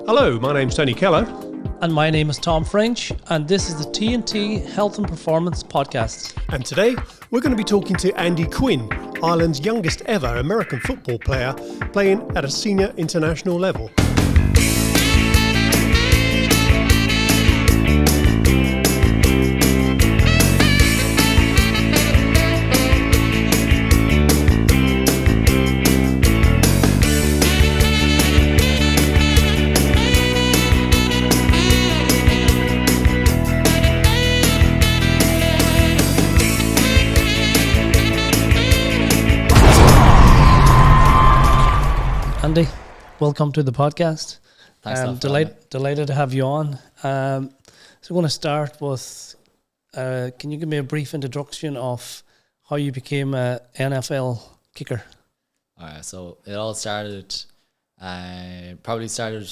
Hello, my name's Tony Keller. And my name is Tom French, and this is the T&T Health and Performance Podcast. And today, we're going to be talking to Andy Quinn, Ireland's youngest ever American football player, playing at a senior international level. Andy, welcome to the podcast. Thanks. Delighted to have you on. So we're going to start with, can you give me a brief introduction of how you became an NFL kicker? Alright, so it all started, probably started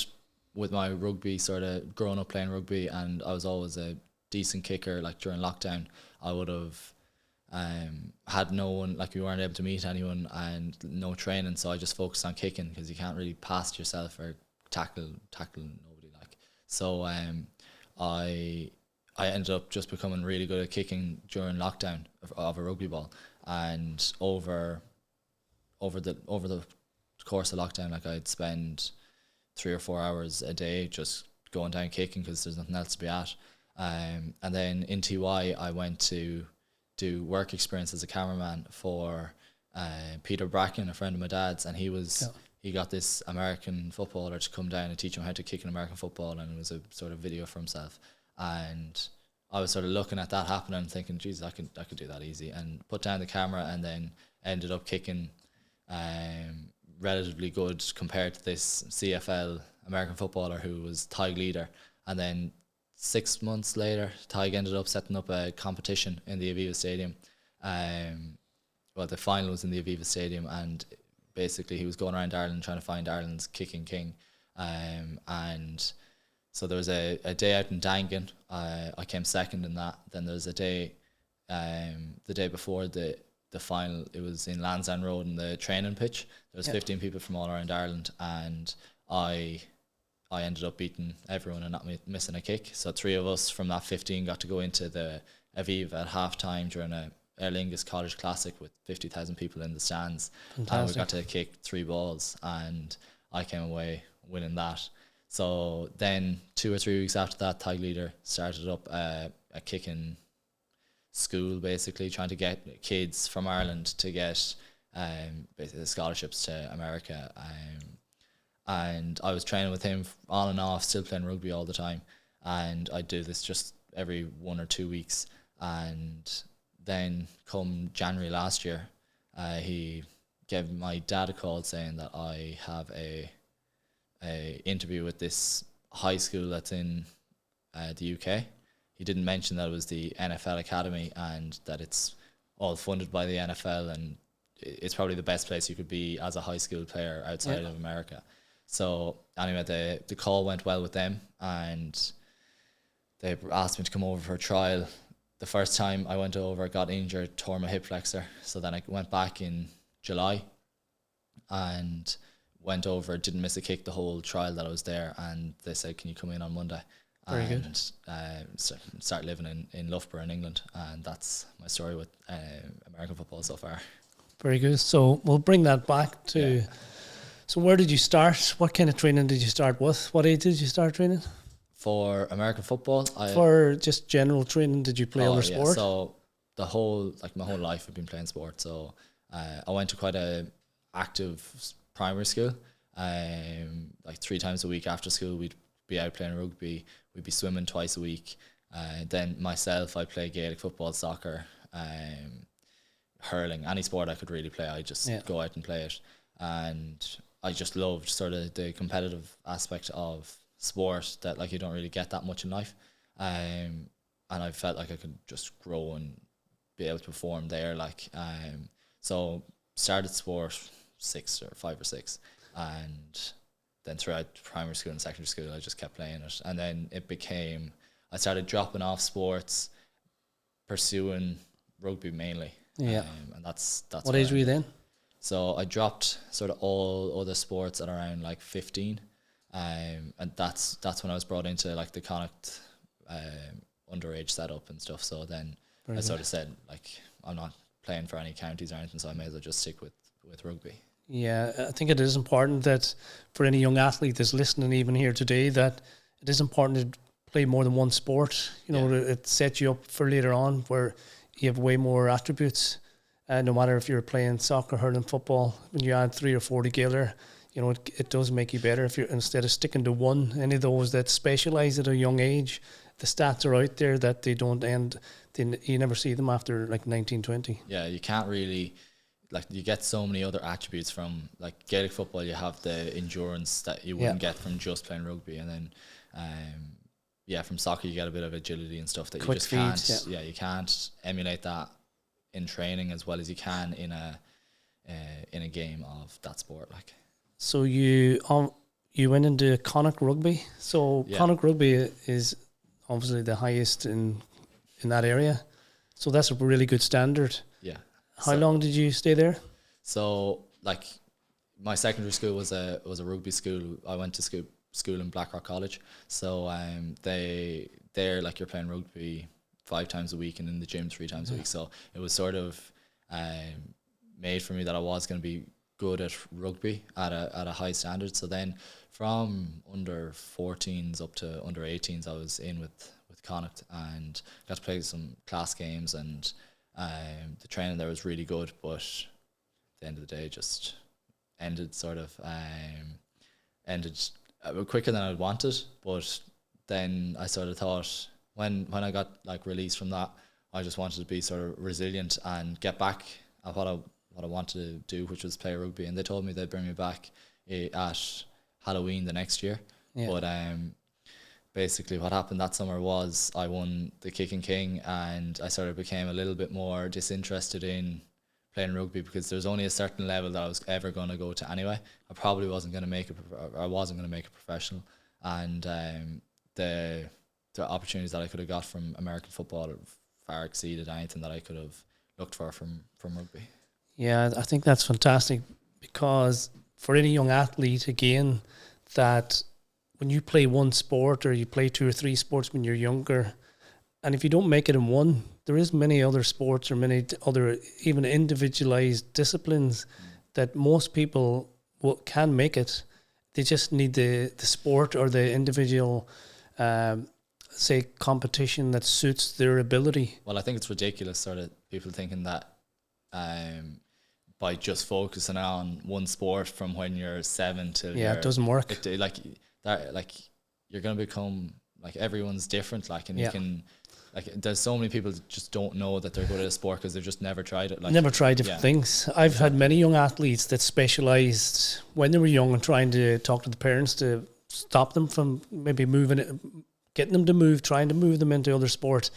with my rugby, sort of growing up playing rugby, and I was always a decent kicker. Like during lockdown, I would have had no one, like we weren't able to meet anyone and no training, so I just focused on kicking because you can't really pass yourself or tackle nobody, like. So I ended up just becoming really good at kicking during lockdown of a rugby ball, and over the course of lockdown, like I'd spend 3 or 4 hours a day just going down kicking because there's nothing else to be at. And then in TY I went to do work experience as a cameraman for Peter Bracken, a friend of my dad's, and he got this American footballer to come down and teach him how to kick an American football, and it was a sort of video for himself. And I was sort of looking at that happening and thinking, geez, I could do that easy, and put down the camera, and then ended up kicking relatively good compared to this CFL American footballer who was Tig leader. And then 6 months later, Tig ended up setting up a competition in the Aviva Stadium. Well, the final was in the Aviva Stadium, and basically he was going around Ireland trying to find Ireland's kicking king. And so there was a day out in Dangan. I came second in that. Then there was a day, the day before the final, it was in Lansdowne Road in the training pitch. There was 15 people from all around Ireland, and I ended up beating everyone and not missing a kick. So 3 of us from that 15 got to go into the Aviva at half-time during a Aer Lingus College Classic with 50,000 people in the stands. Fantastic. And we got to kick 3 balls, and I came away winning that. So then 2 or 3 weeks after that, Tig Leader started up a kicking school, basically trying to get kids from Ireland to get basically scholarships to America. And I was training with him on and off, still playing rugby all the time, and I'd do this just every 1 or 2 weeks. And then come January last year, he gave my dad a call saying that I have a interview with this high school that's in the UK. He didn't mention that it was the NFL Academy and that it's all funded by the NFL, and it's probably the best place you could be as a high school player outside of America. So anyway, the call went well with them, and they asked me to come over for a trial. The first time I went over, I got injured, tore my hip flexor. So then I went back in July and went over, didn't miss a kick the whole trial that I was there, and they said, can you come in on Monday? Very good. And start living in Loughborough in England, and that's my story with American football so far. Very good. So we'll bring that back to... Yeah. So where did you start? What kind of training did you start with? What age did you start training? For American football? For just general training, did you play other sport? So my whole life I've been playing sport. So I went to quite a active primary school. Like 3 times a week after school, we'd be out playing rugby. We'd be swimming twice a week. Then myself, I play Gaelic football, soccer, hurling, any sport I could really play. I just go out and play it. And I just loved sort of the competitive aspect of sport that like you don't really get that much in life. And I felt like I could just grow and be able to perform there. So started sport 5 or 6, and then throughout primary school and secondary school I just kept playing it. And then I started dropping off sports, pursuing rugby mainly. And that's what age were you then? So I dropped sort of all other sports at around like 15. And that's when I was brought into like the Connacht underage setup and stuff. So then I sort of said, like, I'm not playing for any counties or anything, so I may as well just stick with rugby. Yeah, I think it is important that for any young athlete that's listening even here today, that it is important to play more than one sport. You know, it sets you up for later on where you have way more attributes. No matter if you're playing soccer, hurling, football, when you add 3 or 4 together, you know, it does make you better. If you're, instead of sticking to one, any of those that specialise at a young age, the stats are out there that they don't end. You never see them after like 19, 20. Yeah, you can't really, like, you get so many other attributes from like Gaelic football. You have the endurance that you wouldn't get from just playing rugby, and then from soccer you get a bit of agility and stuff that Quick you just can't. feeds, You can't emulate that in training as well as you can in a game of that sport. Like, so you went into Connacht Rugby. So Connacht Rugby is obviously the highest in that area. So that's a really good standard. Yeah. How long did you stay there? So, like, my secondary school was a rugby school. I went to school in Blackrock College. So they're like, you're playing rugby 5 times a week and in the gym 3 times a week. So it was sort of made for me that I was going to be good at rugby at a high standard. So then from under 14s up to under 18s, I was in with Connacht and got to play some class games, and the training there was really good, but at the end of the day just ended quicker than I'd wanted. But then I sort of thought, when I got like released from that, I just wanted to be sort of resilient and get back at what I wanted to do, which was play rugby. And they told me they'd bring me back at Halloween the next year. But basically what happened that summer was I won the Kicking King, and I sort of became a little bit more disinterested in playing rugby because there's only a certain level that I was ever going to go to anyway. I probably wasn't going to make it. I wasn't going to make it professional, and the opportunities that I could have got from American football far exceeded anything that I could have looked for from rugby. Yeah, I think that's fantastic, because for any young athlete, again, that when you play one sport or you play 2 or 3 sports when you're younger, and if you don't make it in one, there is many other sports or many other even individualized disciplines that most people can make it. They just need the sport or the individual say competition that suits their ability. Well, I think it's ridiculous sort of people thinking that by just focusing on one sport from when you're 7 till it doesn't work. Like you're gonna become like, everyone's different, like, and you can, like, there's so many people that just don't know that they're good at a sport because they've just never tried it. Like, never tried different things. I've had many young athletes that specialised when they were young and trying to talk to the parents to stop them from maybe getting them to move, trying to move them into other sports,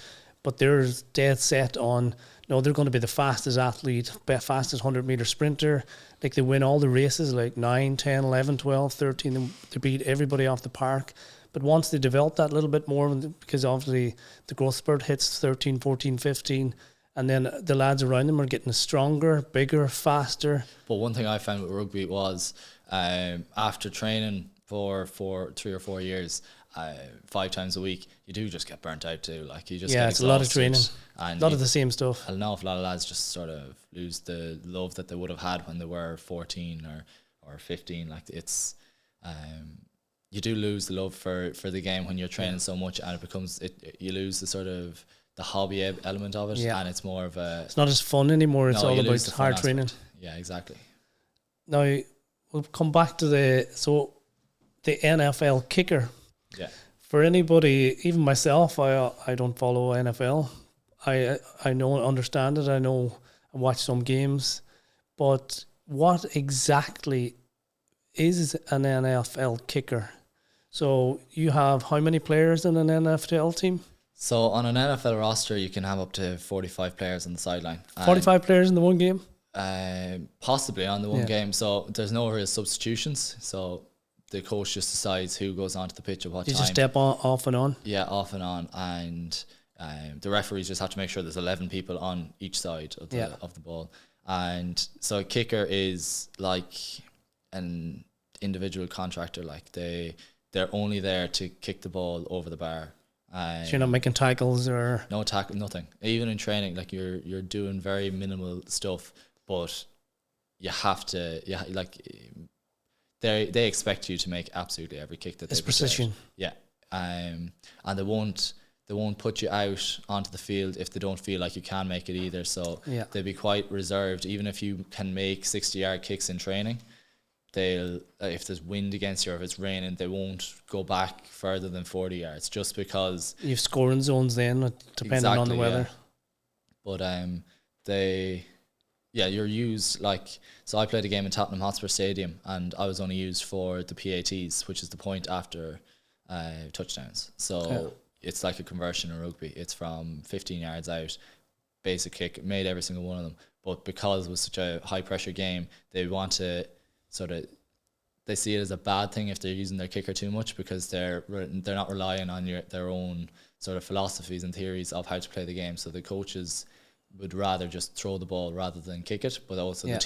but they're dead set on, no, they're going to be the fastest athlete, fastest 100-meter sprinter. Like, they win all the races, like 9, 10, 11, 12, 13. They beat everybody off the park. But once they develop that a little bit more, because obviously the growth spurt hits 13, 14, 15, and then the lads around them are getting stronger, bigger, faster. But one thing I found with rugby was after training for 3 or 4 years, 5 times a week, you do just get burnt out too. Like, you just get it's a lot of training, and a lot of the same stuff. An awful lot of lads just sort of lose the love that they would have had when they were 14 or 15. Like, it's you do lose the love for the game when you're training so much, and it becomes you lose the sort of the hobby element of it, and it's more of a, it's not as fun anymore. It's all about hard training. Yeah, exactly. Now we'll come back to the NFL kicker. Yeah. For anybody, even myself, I don't follow NFL. I know, understand it. I know, I watch some games, but what exactly is an NFL kicker? So you have how many players in an NFL team? So on an NFL roster, you can have up to 45 players on the sideline. 45 players in the one game? Possibly on the one game. So there's no real substitutions. So the coach just decides who goes onto the pitch at what time. You just step off and on? Yeah, off and on. And the referees just have to make sure there's 11 people on each side of the ball. And so a kicker is like individual contractor. Like they're only there to kick the ball over the bar. So you're not making tackles or no tackle, nothing. Even in training, like you're doing very minimal stuff, but you have to, they expect you to make absolutely every kick that it's they precision. Yeah, and they won't put you out onto the field if they don't feel like you can make it either. So they'll be quite reserved. Even if you can make 60-yard kicks in training, they'll if there's wind against you or if it's raining, they won't go back further than 40 yards just because you've scoring zones then depending on the weather. But you're used so I played a game in Tottenham Hotspur Stadium and I was only used for the PATs, which is the point after touchdowns. So it's like a conversion in rugby. It's from 15 yards out, basic kick, made every single one of them. But because it was such a high pressure game, they want to they see it as a bad thing if they're using their kicker too much because they're not relying on their own sort of philosophies and theories of how to play the game. So the coaches would rather just throw the ball rather than kick it. But also the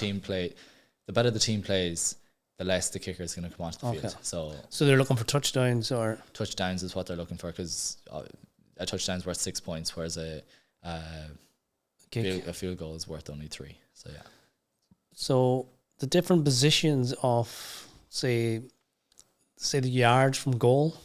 better the team plays, the less the kicker is going to come onto the field. So they're looking for touchdowns, or touchdowns is what they're looking for, because a touchdown's worth 6 points, whereas a field goal is worth only 3. So yeah. So the different positions of say the yards from goal,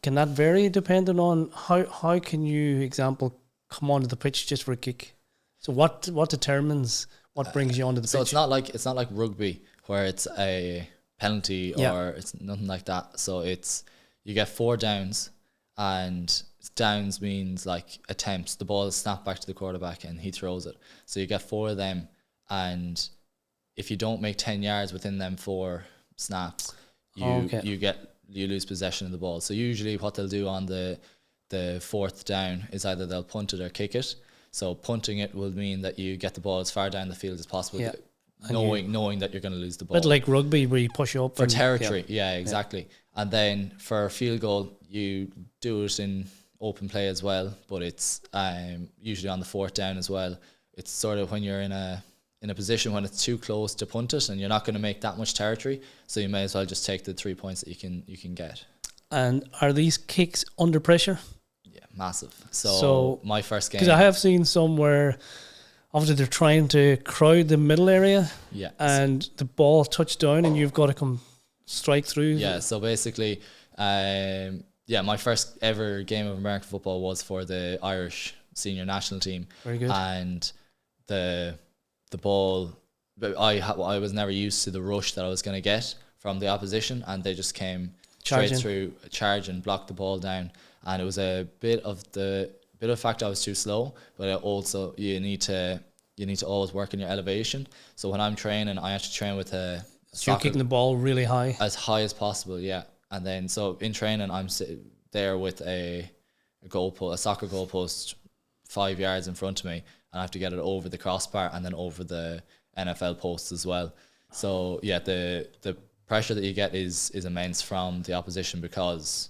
can that vary depending on how can you come onto the pitch just for a kick? So what determines what brings you onto the pitch? So it's not like rugby where it's a penalty or it's nothing like that. So you get 4 downs, and downs means like attempts. The ball is snapped back to the quarterback and he throws it. So you get 4 of them, and if you don't make 10 yards within them 4 snaps, you lose possession of the ball. So usually what they'll do on the 4th down is either they'll punt it or kick it. So punting it will mean that you get the ball as far down the field as possible, knowing that you're going to lose the ball. But like rugby where you push up for territory, exactly. And then for a field goal, you do it in open play as well, but it's usually on the 4th down as well. It's sort of when you're in a position when it's too close to punt it and you're not going to make that much territory, so you may as well just take the 3 points that you can get. And are these kicks under pressure? Yeah, massive. So my first game, because I have seen some where obviously they're trying to crowd the middle area, and the ball touched down and you've got to come strike through. Yeah, so basically, my first ever game of American football was for the Irish senior national team. Very good. And the ball, I was never used to the rush that I was going to get from the opposition, and they just came straight through, charge and block the ball down. And it was a bit of the fact I was too slow, but also you need to always work on your elevation. So when I'm training, I actually train with so you're kicking the ball really high as possible, and then so in training I'm there with a soccer goalpost 5 yards in front of me, and I have to get it over the crossbar and then over the NFL posts as well. So the pressure that you get is immense from the opposition because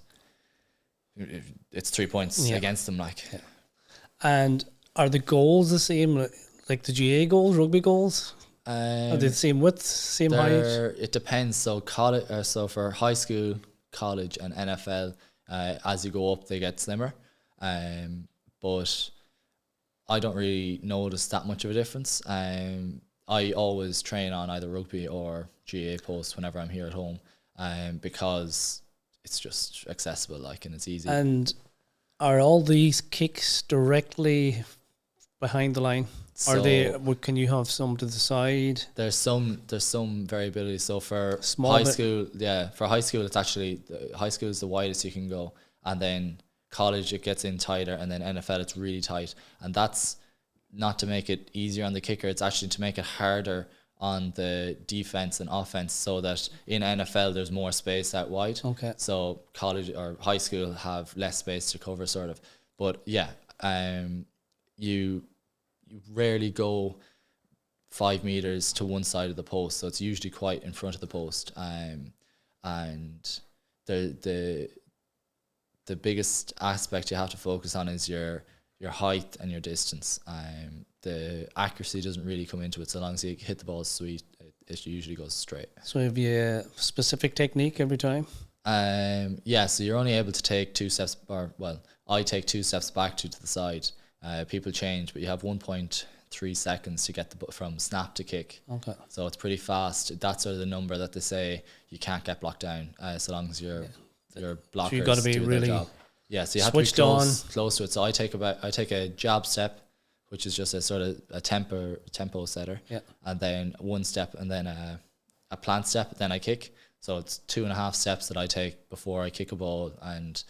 it's 3 points against them. And are the goals the same, like the GA goals, rugby goals? Are they the same width, same height? It depends. So so for high school, college, and NFL, as you go up, they get slimmer. But I don't really notice that much of a difference. I always train on either rugby or GA posts whenever I'm here at home, because it's just accessible, and it's easy. And are all these kicks directly behind the line? Are they? Can you have some to the side? There's some variability. So for high school, it's actually high school is the widest you can go, and then college it gets in tighter, and then NFL it's really tight, and that's not to make it easier on the kicker. It's actually to make it harder on the defense and offense, so that in NFL there's more space out wide. Okay. So college or high school have less space to cover, sort of. But you rarely go 5 meters to one side of the post, so it's usually quite in front of the post. And the biggest aspect you have to focus on is your height and your distance. The accuracy doesn't really come into it, so long as you hit the ball sweet. it usually goes straight. So have you a specific technique every time? Yeah, so you're only able to take 2 steps, I take 2 steps back, 2 to the side. People change, but you have 1.3 seconds to get from snap to kick. Okay. So it's pretty fast. That's sort of the number that they say you can't get blocked down, so long as your blockers So you've got to be do really their job. Yeah, so you have to be switched close to it. So I take a jab step, which is just a sort of a tempo setter, and then 1 step, and then a plant step, then I kick. So it's 2.5 steps that I take before I kick a ball, and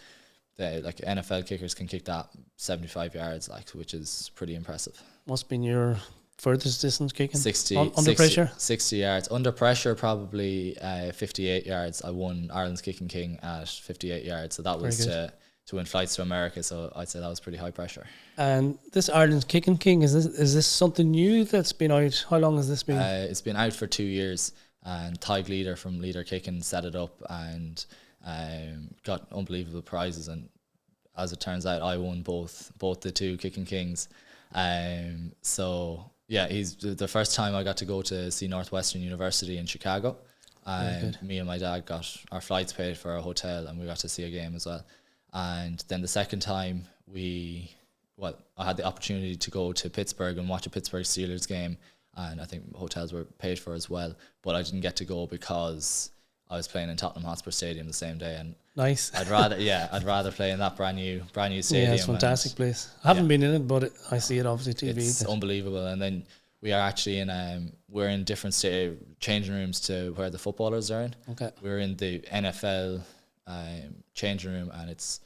like NFL kickers can kick that 75 yards, like, which is pretty impressive. Must have been your furthest distance kicking? 60 under pressure? 60 yards. Under pressure, probably 58 yards. I won Ireland's Kicking King at 58 yards. So that was to win flights to America. So I'd say that was pretty high pressure. And this Ireland's Kicking King, is this something new that's been out? How long has this been? It's been out for 2 years. And Tig Leader from Leader Kicking set it up and got unbelievable prizes. And as it turns out, I won both the 2 Kicking Kings. So yeah, he's the first time I got to go to see Northwestern University in Chicago. Me and my dad got our flights paid for our hotel, and we got to see a game as well. And then the second time I had the opportunity to go to Pittsburgh and watch a Pittsburgh Steelers game. And I think hotels were paid for as well, but I didn't get to go because I was playing in Tottenham Hotspur Stadium the same day, and nice. I'd rather play in that brand new stadium. Yeah, it's a fantastic place. I haven't been in it, but I see it obviously TV. It's unbelievable. And then we are actually we're in different changing rooms to where the footballers are in. Okay, we're in the NFL changing room, and it's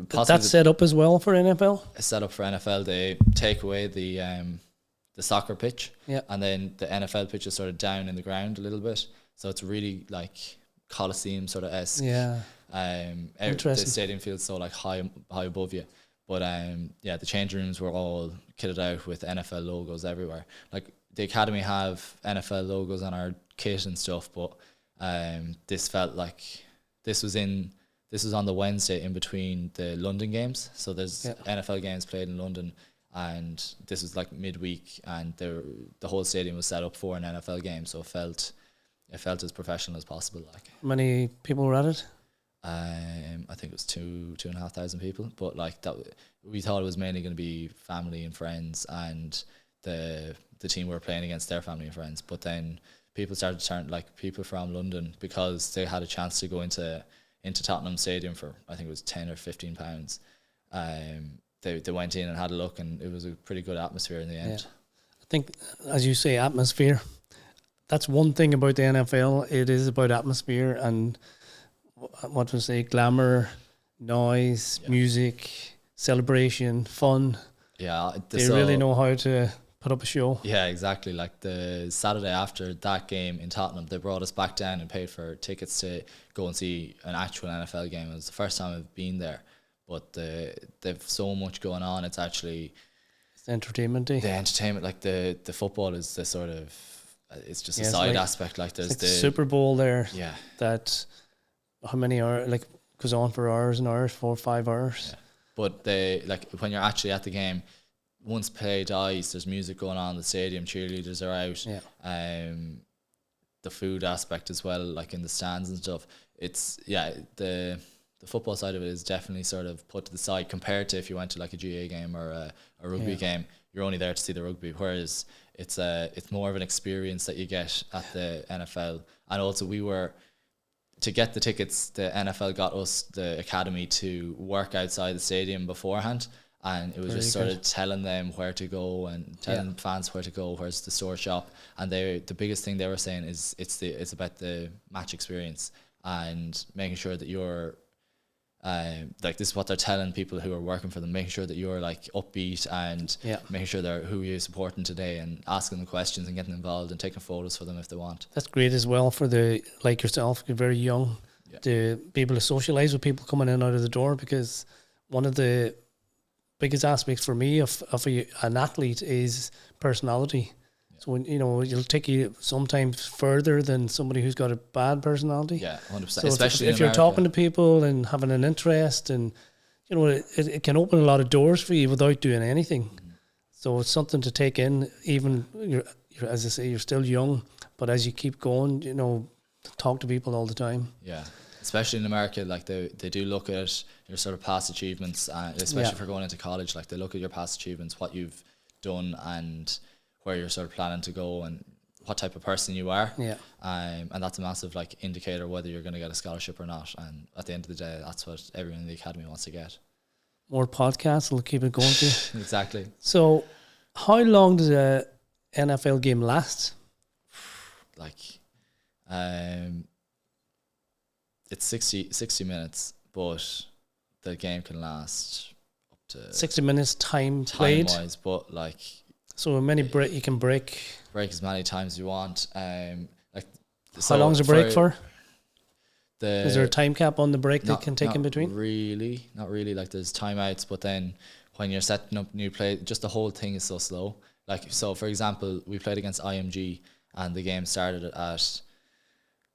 that's set up as well for NFL. It's set up for NFL. They take away the soccer pitch, and then the NFL pitch is sort of down in the ground a little bit, so it's really like Coliseum sort of esque. Yeah, the stadium feels so like high above you, but the change rooms were all kitted out with NFL logos everywhere. Like the academy have NFL logos on our kit and stuff, but this felt like this was on the Wednesday in between the London games, so there's NFL games played in London. And this was like midweek, and the whole stadium was set up for an NFL game, so it felt as professional as possible. Like, how many people were at it? I think it was 2,500 people, but like that, we thought it was mainly going to be family and friends, and the team we were playing against, their family and friends. But then people started to turn, like people from London, because they had a chance to go into Tottenham Stadium for, I think it was £10 or £15. They went in and had a look, and it was a pretty good atmosphere in the end. Yeah. I think, as you say, atmosphere. That's one thing about the NFL. It is about atmosphere and what to say, glamour, noise, music, celebration, fun. Yeah, they really know how to put up a show. Yeah, exactly. Like the Saturday after that game in Tottenham, they brought us back down and paid for tickets to go and see an actual NFL game. It was the first time I've been there. But they've so much going on. It's actually entertainment. The entertainment, like the football is the sort of, it's just a side aspect. Like there's the Super Bowl there. Yeah. That how many hours? Like goes on for hours and hours, 4 or 5 hours. Yeah. But they like when you're actually at the game, once play dies, there's music going on in the stadium. Cheerleaders are out. Yeah. The food aspect as well, like in the stands and stuff. It's the football side of it is definitely sort of put to the side compared to if you went to like a GA game or a rugby game. You're only there to see the rugby, whereas it's more of an experience that you get at the NFL. And also to get the tickets, the NFL got us, the academy, to work outside the stadium beforehand, and it was just sort of telling them where to go and telling fans where to go, where's the store shop. And the biggest thing they were saying is it's about the match experience and making sure that you're like, this is what they're telling people who are working for them, making sure that you're like upbeat and making sure they're who you're supporting today, and asking them questions and getting involved and taking photos for them if they want. That's great as well for like yourself, you're very young, to be able to socialise with people coming in and out of the door, because one of the biggest aspects for me of an athlete is personality. So when, it'll take you sometimes further than somebody who's got a bad personality. Yeah, 100%. So especially if you're America, talking to people and having an interest, and it can open a lot of doors for you without doing anything. So it's something to take in. Even you're as I say, you're still young. But as you keep going, you know, talk to people all the time. Yeah. Especially in America, like they do look at your sort of past achievements, especially for going into college. Like they look at your past achievements, what you've done, and where you're sort of planning to go, and what type of person you are. Yeah. And that's a massive like indicator whether you're going to get a scholarship or not. And at the end of the day, that's what everyone in the academy wants to get. More podcasts will keep it going for you. Exactly. So, how long does a NFL game last? Like, it's 60 minutes, but the game can last up to 60 minutes time played. time-wise, but like, So many you can break. break as many times as you want. Like, How long's a break for? The Is there a time cap on the break they can take not in between? Not really. Like there's timeouts, but then when you're setting up new play, just the whole thing is so slow. Like, so for example, we played against IMG and the game started at,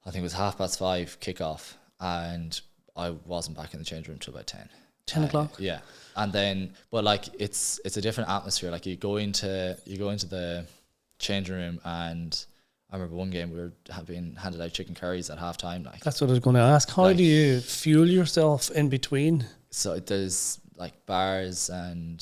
I think it was 5:30 kickoff, and I wasn't back in the change room till about 10 o'clock. Yeah. And then, but like it's a different atmosphere. Like you go into the changing room, and I remember one game we were being handed out chicken curries at halftime. Like, That's what I was going to ask. How like, do you fuel yourself in between? so there's like bars and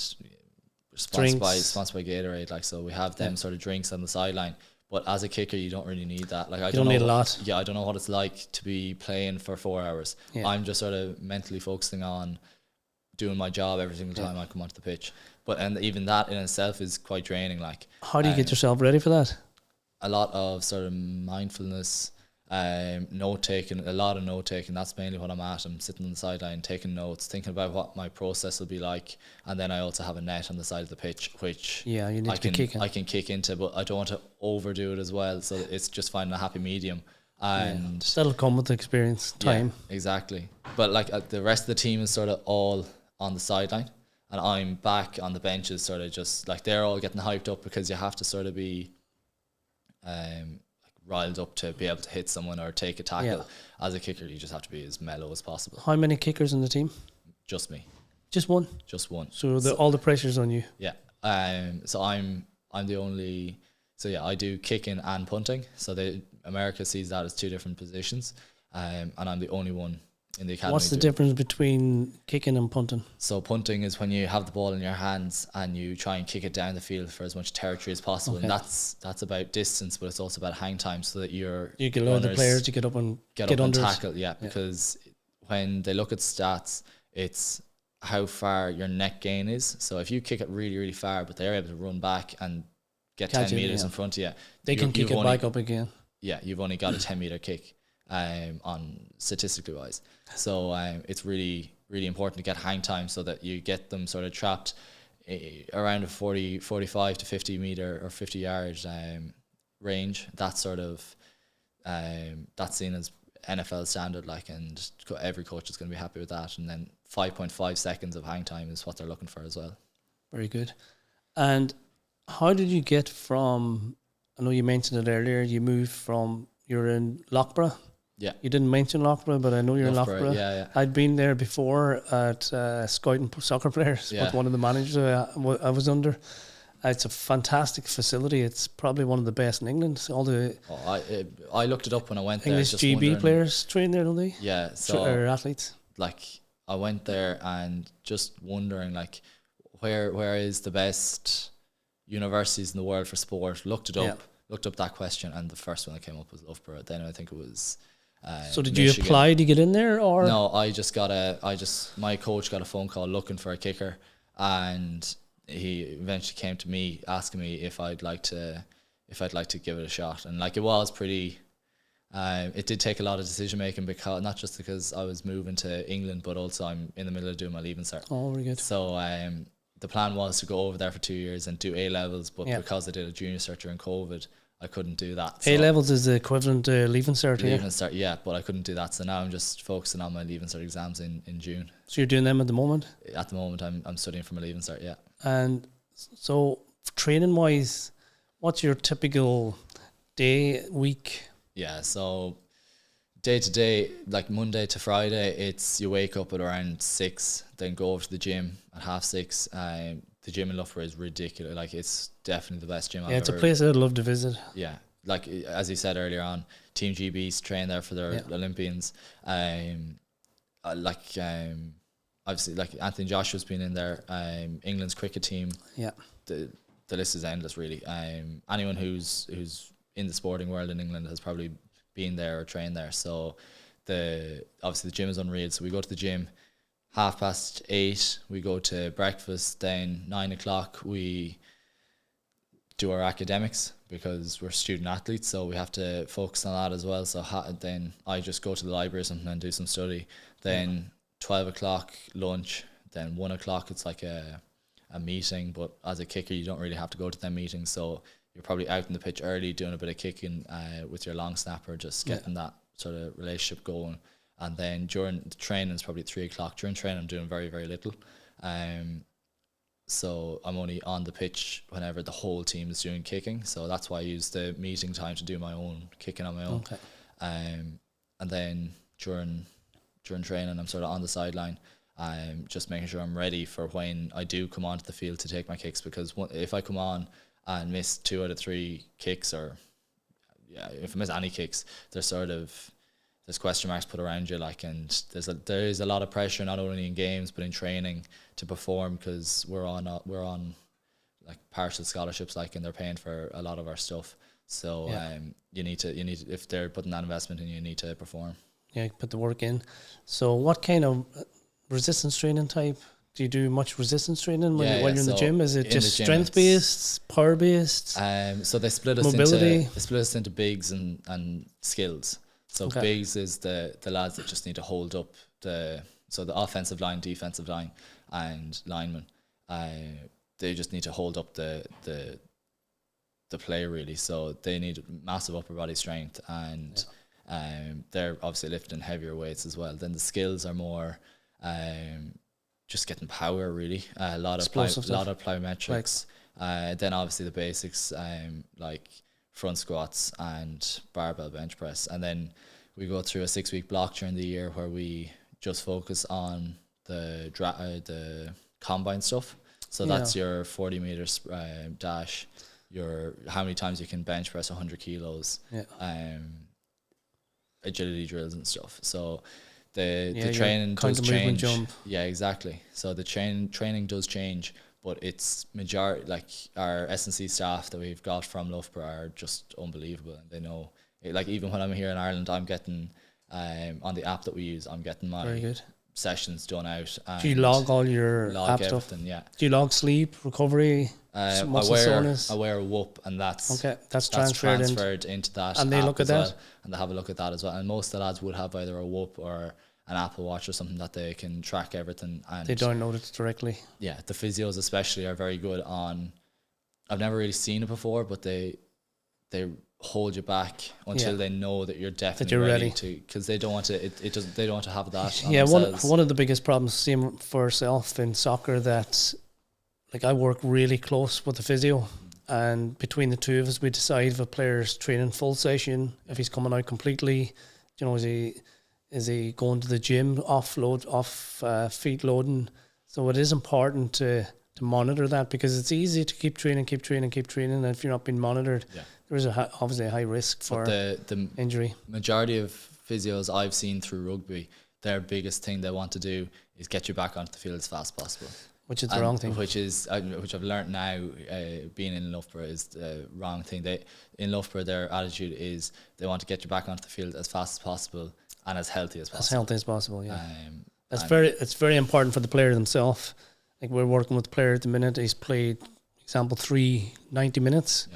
Drinks. sponsored by Gatorade. Like, so we have them sort of drinks on the sideline. But as a kicker, you don't really need that. Like, I don't need a lot. Yeah, I don't know what it's like to be playing for 4 hours. Yeah. I'm just sort of mentally focusing on doing my job every single time I come onto the pitch. But and even that in itself is quite draining. Like, How do you get yourself ready for that? a lot of sort of mindfulness, note taking, a lot of note taking. That's mainly what I'm at. I'm sitting on the sideline taking notes, thinking about what my process will be like, and then I also have a net on the side of the pitch, which Yeah, you need to be kicking. I can kick into, but I don't want to overdo it as well. So it's just finding a happy medium, and That'll come with the experience, time. yeah, exactly. But like the rest of the team is sort of all on the sideline, and I'm back on the benches, sort of just like they're all getting hyped up because you have to sort of be like riled up to be able to hit someone or take a tackle. Yeah. As a kicker, you just have to be as mellow as possible. How many kickers in the team? Just me, Just one. just one. So all the pressure's on you. Yeah. So I'm the only. So yeah, I do kicking and punting. So America sees that as two different positions, and I'm the only one in the academy. What's the difference between kicking and punting? So punting is when you have the ball in your hands and you try and kick it down the field for as much territory as possible, and that's about distance, but it's also about hang time, so that you can allow the players to get up and under tackle. Yeah, because when they look at stats, it's how far your net gain is. So if you kick it really, really far, but they're able to run back and get 10 meters in front of you, they can kick it back up again. Yeah, you've only got a 10-meter kick on statistically wise. So it's really, really important to get hang time so that you get them sort of trapped around a 45 to 50 meter or 50 yard range. That's sort of that's seen as NFL standard, like, and every coach is going to be happy with that. And then 5.5 seconds of hang time is what they're looking for as well. Very good. And how did you get from, I know you mentioned it earlier, you moved from, you're in Loughborough. Yeah. You didn't mention Loughborough, but I know you're in Loughborough, Loughborough. yeah. I'd been there before at scouting soccer players with one of the managers I was under. It's a fantastic facility. It's probably one of the best in England. All the I looked it up when I went English there. GB players train there, don't they? Yeah. So or athletes. Like, I went there and just wondering, like, where is the best universities in the world for sport? Looked it up, looked up that question, and the first one that came up was Loughborough. Then I think it was. So did Michigan. you apply to get in there, or no? My coach got a phone call looking for a kicker, and he eventually came to me asking me if I'd like to give it a shot. And like, it was pretty. It did take a lot of decision making, because not just because I was moving to England, but also I'm in the middle of doing my leaving cert. Oh, very good. So the plan was to go over there for 2 years and do A levels, but because I did a junior cert during COVID, I couldn't do that. A levels is the equivalent to leaving cert here. Leaving cert, yeah, but I couldn't do that. So now I'm just focusing on my leaving cert exams in June. So you're doing them at the moment? At the moment, I'm studying for my leaving cert, yeah. And so, training wise, what's your typical day, week? Yeah, so day to day, like Monday to Friday, it's you wake up at around 6, then go over to the gym at 6:30. The gym in Loughborough is ridiculous. Like, it's definitely the best gym I've ever. It's a place I'd love to visit. Yeah, like as you said earlier on, Team GB's train there for their Olympians. Obviously, like Anthony Joshua's been in there. England's cricket team. Yeah. The list is endless, really. Anyone who's in the sporting world in England has probably been there or trained there. So obviously the gym is unreal. So we go to the gym 8:30. We go to breakfast. Then 9 o'clock we do our academics because we're student athletes. So we have to focus on that as well. So then I just go to the library or something and do some study. Then 12 o'clock lunch. Then 1 o'clock it's like a meeting, but as a kicker you don't really have to go to them meetings, so you're probably out in the pitch early doing a bit of kicking with your long snapper, just getting that sort of relationship going. And then during the training it's probably 3 o'clock. During training I'm doing very, very little, so I'm only on the pitch whenever the whole team is doing kicking, so that's why I use the meeting time to do my own kicking on my own. And then during training I'm sort of on the sideline, just making sure I'm ready for when I do come onto the field to take my kicks, because if I come on and miss 2 out of 3 kicks, or if I miss any kicks, there's question marks put around you, like, and there is a lot of pressure not only in games but in training to perform, because we're on like partial scholarships, like, and they're paying for a lot of our stuff. So you need to if they're putting that investment in, you need to perform. Yeah, put the work in. So what kind of resistance training type? Do you do much resistance training when you're in the gym? Is it just strength based, power based? So they split us into bigs and skills. So bigs is the lads that just need to hold up the offensive line, defensive line, and linemen. They just need to hold up the play, really. So they need massive upper body strength, and they're obviously lifting heavier weights as well. Then the skills are more just getting power, really. A lot of plyometrics. Then obviously the basics, like front squats and barbell bench press. And then we go through a 6-week block during the year where we just focus on the combine stuff. So that's your 40 meters dash, your how many times you can bench press 100 kilos, agility drills and stuff. So the training does change. Jump. Yeah, exactly. So the training does change, but it's majority, like our S&C staff that we've got from Loughborough are just unbelievable, and they know. Like, even when I'm here in Ireland, I'm getting on the app that we use, I'm getting my sessions done out. And do you log all your app stuff? Yeah. Do you log sleep, recovery? I wear a whoop, and that's transferred into that. And they look at that, well, and they have a look at that as well. And most of the lads would have either a whoop or an Apple Watch or something that they can track everything. And they download it directly. Yeah, the physios especially are very good on. I've never really seen it before, but they hold you back until they know that you're definitely ready to, because they don't want to. They don't want to have that. One of the biggest problems, same for yourself in soccer, that like I work really close with the physio, and between the two of us, we decide if a player's training full session, if he's coming out completely, is he going to the gym off feet loading. So it is important to monitor that, because it's easy to keep training, and if you're not being monitored, there is obviously a high risk for the injury. Majority of physios I've seen through rugby, their biggest thing they want to do is get you back onto the field as fast as possible. Which is the wrong thing. Which I've learnt now, being in Loughborough, is the wrong thing. In Loughborough, their attitude is they want to get you back onto the field as fast as possible and as healthy as possible. As healthy as possible, yeah. It's very important for the player themselves. Like, we're working with a player at the minute. He's played, example, 3 90 minutes,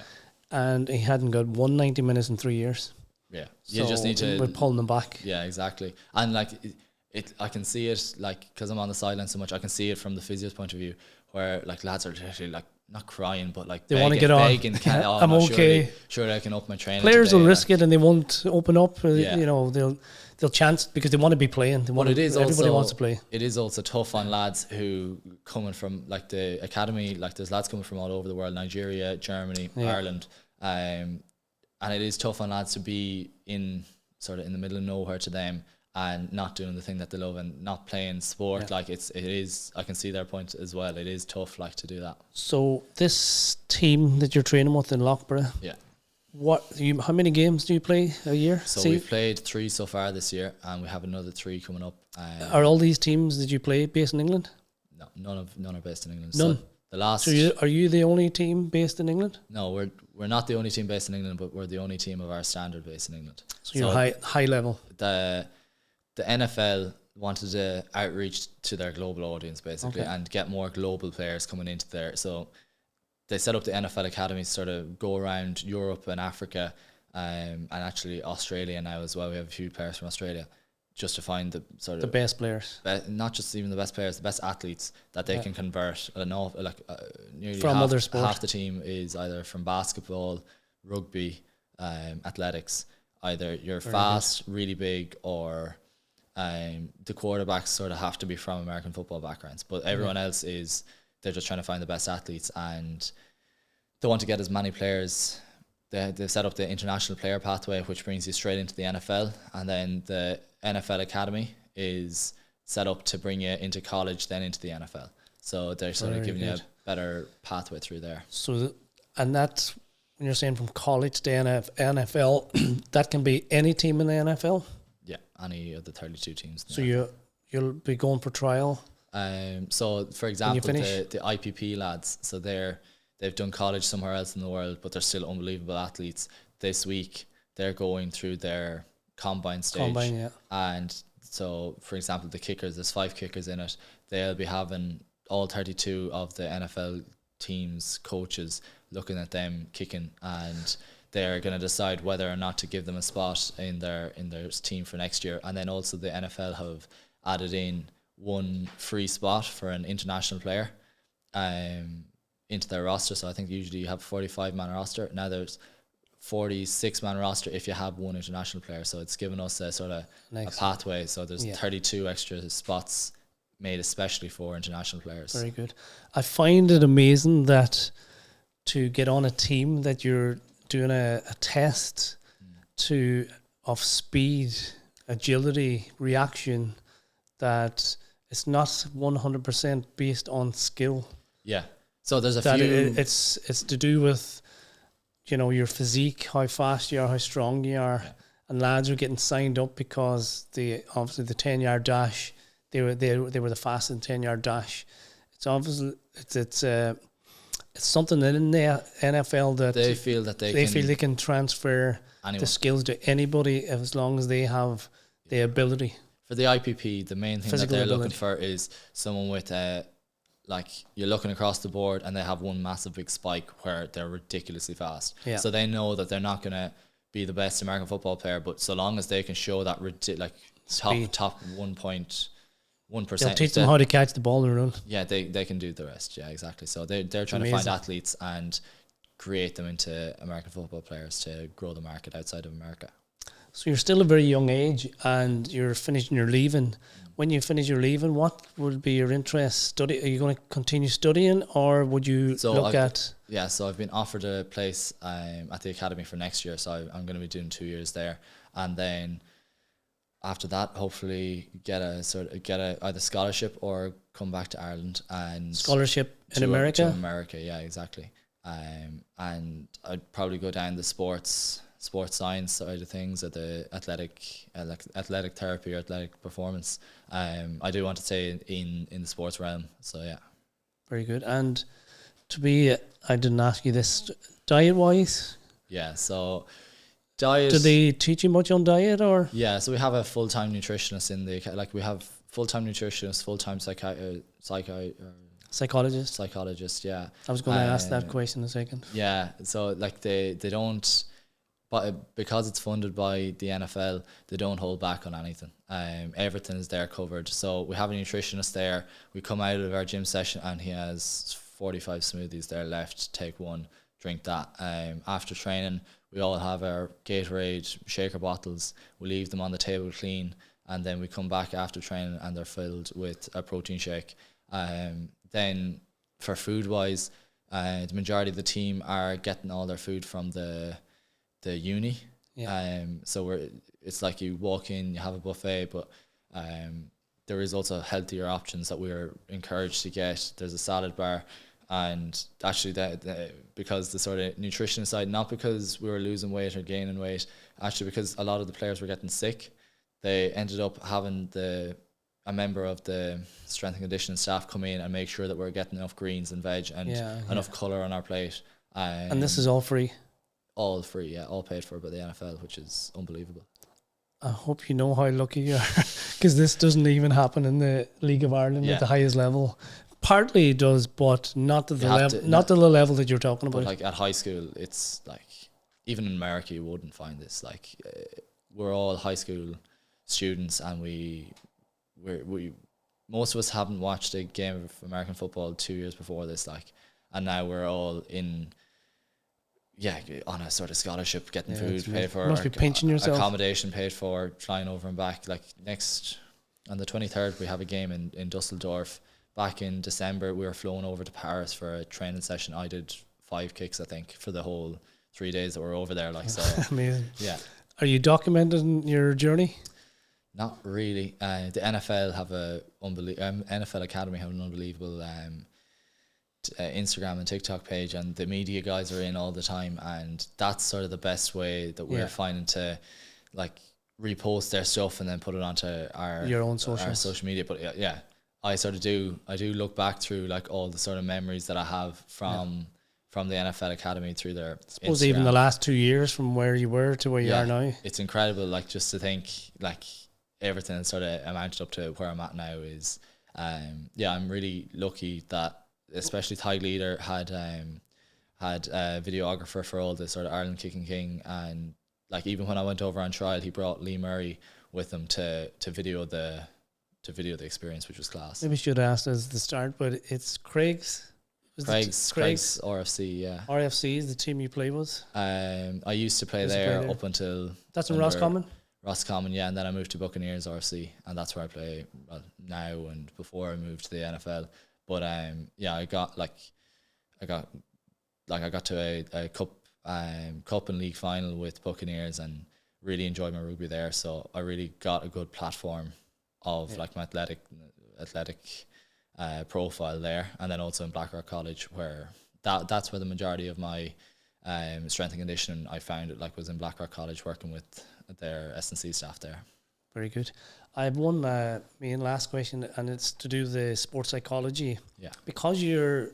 and he hadn't got 1 90 minutes in 3 years. Yeah, you just need to. We're pulling them back. Yeah, exactly. And like I can see it, like, because I'm on the sideline so much, I can see it from the physio's point of view, where like lads are literally like not crying, but like they want to get on. I'm okay. Surely I can up my training. Players will risk it, and they won't open up. They'll chance because they want to be playing. Everybody wants to play. It is also tough on lads who coming from like the academy. Like, there's lads coming from all over the world: Nigeria, Germany, Ireland, and it is tough on lads to be in the middle of nowhere to them, and not doing the thing that they love and not playing sport. Like, it is, I can see their point as well. It is tough, like, to do that. So this team that you're training with in Loughborough, How many games do you play a year? So we've played 3 so far this year, and we have another 3 coming up. Are all these teams that you play based in England? No, none are based in England. None. So the last. So are you the only team based in England? No, we're not the only team based in England, but we're the only team of our standard based in England. So you're high level. The NFL wanted to outreach to their global audience basically, and get more global players coming into there. So they set up the NFL Academy to sort of go around Europe and Africa, and actually Australia now as well. We have a few players from Australia, just to find the sort of the best players, not just even the best players, the best athletes that they can convert. Nearly from other sports. Half the team is either from basketball, rugby, athletics. Either you're very fast, really big, or the quarterbacks sort of have to be from American football backgrounds. But everyone else they're just trying to find the best athletes, and they want to get as many players. They've set up the international player pathway, which brings you straight into the NFL, and then the NFL Academy is set up to bring you into college, then into the NFL. So they're sort of giving you a better pathway through there. So, and that's when you're saying from college to NFL, that can be any team in the NFL? Yeah, any of the 32 teams. So you'll be going for trial? So for example, the IPP lads, so they've done college somewhere else in the world, but they're still unbelievable athletes. This week they're going through their combine stage. And so for example, the kickers, there's 5 kickers in it. They'll be having all 32 of the NFL teams coaches looking at them kicking, and they're going to decide whether or not to give them a spot in their team for next year. And then also the NFL have added in 1 free spot for an international player into their roster. So I think usually you have a 45-man roster. Now there's 46-man roster if you have 1 international player. So it's given us a sort of a pathway. So there's 32 extra spots made especially for international players. Very good. I find it amazing that to get on a team that you're doing a test of speed, agility, reaction, that it's not 100% based on skill. Yeah. So there's a few. It's to do with, your physique, how fast you are, how strong you are, and lads are getting signed up because obviously the 10-yard dash, they were the fastest 10-yard dash. It's obviously it's something in the NFL that they feel that they can transfer the skills to anybody as long as they have the ability. For the IPP, the main thing that they're looking for is someone with you're looking across the board and they have 1 massive big spike where they're ridiculously fast. Yeah. So they know that they're not going to be the best American football player, but so long as they can show that top 1.1%. They'll teach them how to catch the ball and run. Yeah, they can do the rest. Yeah, exactly. So they're trying to find athletes and create them into American football players to grow the market outside of America. So you're still a very young age and you're finishing your leaving. When you finish your leaving, what would be your interest? Are you going to continue studying, or would you look at... Yeah, so I've been offered a place at the academy for next year, so I'm going to be doing 2 years there. And then after that, hopefully get either scholarship or come back to Ireland. And scholarship in America? To America, yeah, exactly. And I'd probably go down the sports science side of things, at the athletic therapy or athletic performance. I do want to stay in the sports realm, so yeah. Very good. And I didn't ask you this, diet wise? Yeah, so diet. Do they teach you much on diet, or? Yeah, so we have a full-time nutritionist we have full-time nutritionist, full-time psychologist, yeah. I was going to ask that question in a second. Yeah, so they don't, but because it's funded by the NFL, they don't hold back on anything. Everything is there covered. So we have a nutritionist there. We come out of our gym session and he has 45 smoothies there left. Take 1, drink that. After training, we all have our Gatorade shaker bottles. We leave them on the table clean, and then we come back after training and they're filled with a protein shake. Then for food wise, the majority of the team are getting all their food from the uni. Yeah. So it's like you walk in, you have a buffet, but there is also healthier options that we're encouraged to get. There's a salad bar, And actually, because the sort of nutrition side, not because we were losing weight or gaining weight, actually because a lot of the players were getting sick, they ended up having a member of the strength and conditioning staff come in and make sure that we're getting enough greens and veg and enough colour on our plate. And this is all free? All free, yeah, all paid for by the NFL, which is unbelievable. I hope you know how lucky you are, because this doesn't even happen in the League of Ireland at the highest level. Partly it does, but not to the level, not to the level that you're talking about. But like at high school, it's like, even in America, you wouldn't find this. Like, we're all high school students, and we most of us haven't watched a game of American football 2 years before this. Like, and now we're all on a sort of scholarship, getting food paid for, must be pinching yourself, accommodation paid for, flying over and back. Like, on the 23rd, we have a game in Dusseldorf. Back in December, we were flown over to Paris for a training session. I did 5 kicks, I think, for the whole 3 days that we're over there. Like, so amazing. Yeah. Are you documenting your journey? Not really. The NFL have NFL Academy have an unbelievable Instagram and TikTok page, and the media guys are in all the time, and that's sort of the best way that we're finding to like repost their stuff and then put it onto your own social media. But yeah, I do look back through like all the sort of memories that I have from the NFL Academy through their I suppose Instagram. Even the last 2 years from where you were to where you are now. It's incredible, like, just to think like everything that's sort of amounted up to where I'm at now is I'm really lucky that especially Ty Leader had a videographer for all the sort of Ireland Kicking King, and like even when I went over on trial, he brought Lee Murray with him to video the experience, which was class. Maybe should have asked as the start, but it's Craig's RFC, yeah. RFC is the team you play with? I used to play there up until... That's in Roscommon? Roscommon, yeah, and then I moved to Buccaneers RFC, and that's where I play now and before I moved to the NFL. But I got to a cup and league final with Buccaneers and really enjoyed my rugby there. So I really got a good platform of like my athletic profile there, and then also in Blackrock College, where that's where the majority of my strength and conditioning I found it, like, was in Blackrock College, working with their S&C staff there. Very good. I have one main last question, and it's to do with the sports psychology. Yeah. Because your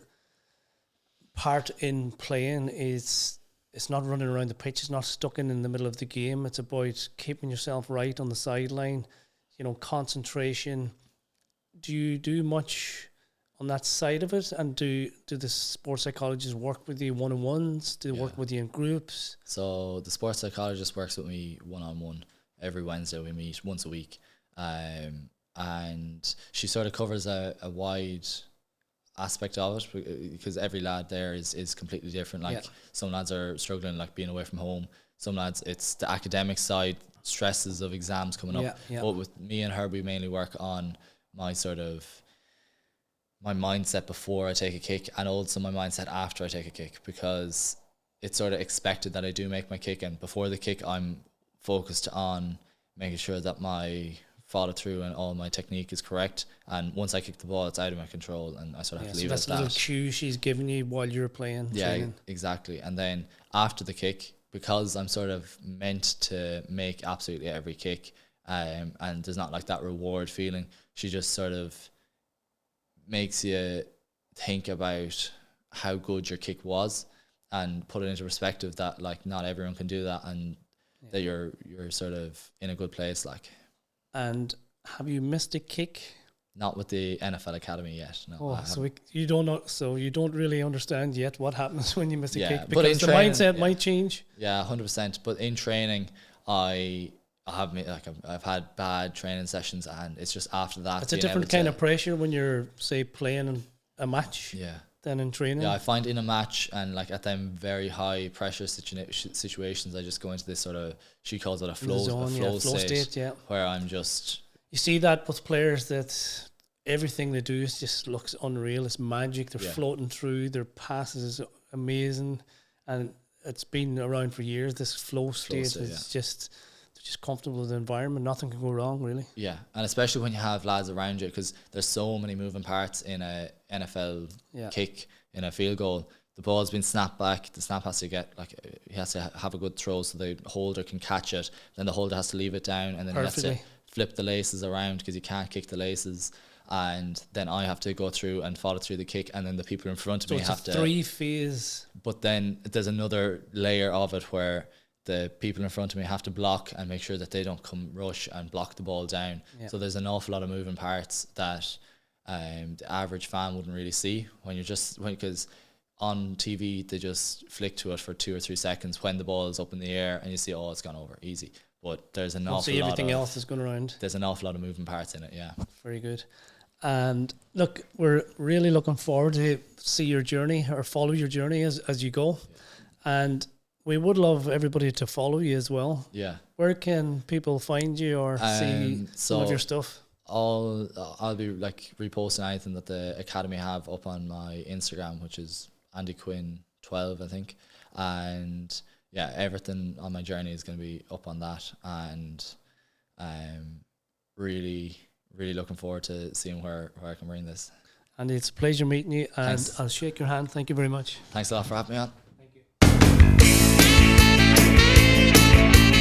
part in playing is, it's not running around the pitch, it's not stuck in the middle of the game. It's about keeping yourself right on the sideline, concentration. Do you do much on that side of it? And do the sports psychologists work with you one-on-ones? Do they work with you in groups? So the sports psychologist works with me one-on-one. Every Wednesday we meet once a week. And she sort of covers a wide aspect of it, because every lad there is completely different. Like, some lads are struggling, like, being away from home. Some lads, it's the academic side, stresses of exams coming up. But with me and her, we mainly work on my mindset before I take a kick, and also my mindset after I take a kick, because it's sort of expected that I do make my kick, and before the kick I'm focused on making sure that my follow through and all my technique is correct, and once I kick the ball, it's out of my control, and I sort of have to leave it at that. So that's a little cue she's giving you while you're playing. Yeah, exactly. And then after the kick, because I'm sort of meant to make absolutely every kick, and there's not like that reward feeling, she just sort of makes you think about how good your kick was and put it into perspective that, like, not everyone can do that, and that you're sort of in a good place, like. And have you missed a kick? Not with the NFL Academy yet. No. You don't know. So you don't really understand yet what happens when you miss a kick, but because the mindset might change. Yeah, 100%. But in training, I've had bad training sessions, and it's just after that. It's a different kind of pressure when you're, say, playing a match. Yeah. Than in training. Yeah, I find in a match, and like at them very high pressure situations, I just go into this sort of, she calls it a flow state, where I'm just... You see that with players, that everything they do just looks unreal. It's magic. They're floating through. Their passes is amazing, and it's been around for years. This flow state is just... just comfortable with the environment. Nothing can go wrong, really. Yeah, and especially when you have lads around you, because there's so many moving parts in a NFL kick. in a field goal, the ball's been snapped back. The snap has to get he has to have a good throw so the holder can catch it. Then the holder has to leave it down, and then Perfectly. he has to flip the laces around because you can't kick the laces. And then I have to go through and follow through the kick, and then the people in front of me have to 3-phase. But then there's another layer of it where the people in front of me have to block and make sure that they don't come rush and block the ball down. Yeah. So there's an awful lot of moving parts that the average fan wouldn't really see because on TV they just flick to it for 2 or 3 seconds when the ball is up in the air and you see, oh, it's gone over easy. But there's an awful lot. Everything else is going around. There's an awful lot of moving parts in it. Yeah. Very good. And look, we're really looking forward to see your journey or follow your journey as you go. Yeah. And we would love everybody to follow you as well. Yeah. Where can people find you or see some of your stuff? I'll be reposting anything that the Academy have up on my Instagram, which is Andy Quinn 12, I think. And yeah, everything on my journey is going to be up on that. And really, really looking forward to seeing where I can bring this. And it's a pleasure meeting you. And Thanks. I'll shake your hand. Thank you very much. Thanks a lot for having me on. Thank you.